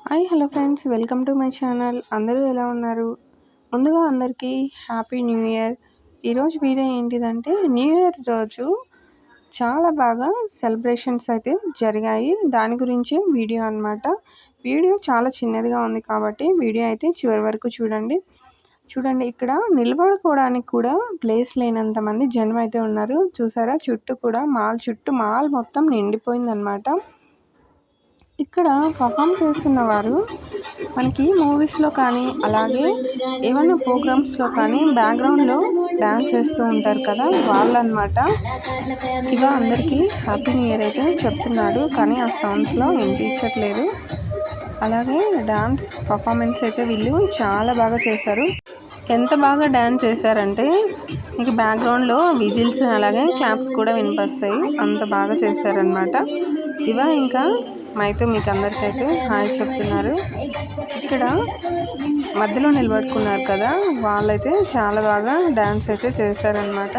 Hi hello friends, welcome to my channel. అందరూ ఎలా ఉన్నారు? ముందుగా అందరికీ హ్యాపీ న్యూ ఇయర్. ఈరోజు వీడియో ఏంటిదంటే, న్యూ ఇయర్ రోజు చాలా బాగా సెలబ్రేషన్స్ అయితే జరిగాయి. దాని గురించి వీడియో అన్నమాట. వీడియో చాలా చిన్నదిగా ఉంది కాబట్టి వీడియో అయితే చివరి వరకు చూడండి. ఇక్కడ నిలబడుకోవడానికి కూడా ప్లేస్ లేనంత మంది జనం అయితే ఉన్నారు. చూసారా, చుట్టూ మాల్ మొత్తం నిండిపోయిందన్నమాట. ఇక్కడ పర్ఫామ్ చేస్తున్న వారు మనకి మూవీస్లో కానీ అలాగే ఏమైనా ప్రోగ్రామ్స్లో కానీ బ్యాక్గ్రౌండ్లో డ్యాన్స్ చేస్తూ ఉంటారు కదా, వాళ్ళన్నమాట. ఇక అందరికీ హ్యాపీ న్యూ ఇయర్ అయితే చెప్తున్నాడు, కానీ ఆ సౌండ్స్లో వినిపించట్లేదు. అలాగే డ్యాన్స్ పర్ఫార్మెన్స్ అయితే వీళ్ళు చాలా బాగా చేశారు. ఎంత బాగా డ్యాన్స్ చేశారంటే మీకు బ్యాక్గ్రౌండ్లో విజిల్స్ అలాగే క్లాప్స్ కూడా వినిపిస్తాయి. అంత బాగా చేశారనమాట. ఇంకా మైతో మీకు అందరికైతే హాయ్ చెప్తున్నారు. ఇక్కడ మధ్యలో నిలబడుకున్నారు కదా, వాళ్ళైతే చాలా బాగా డ్యాన్స్ అయితే చేశారనమాట.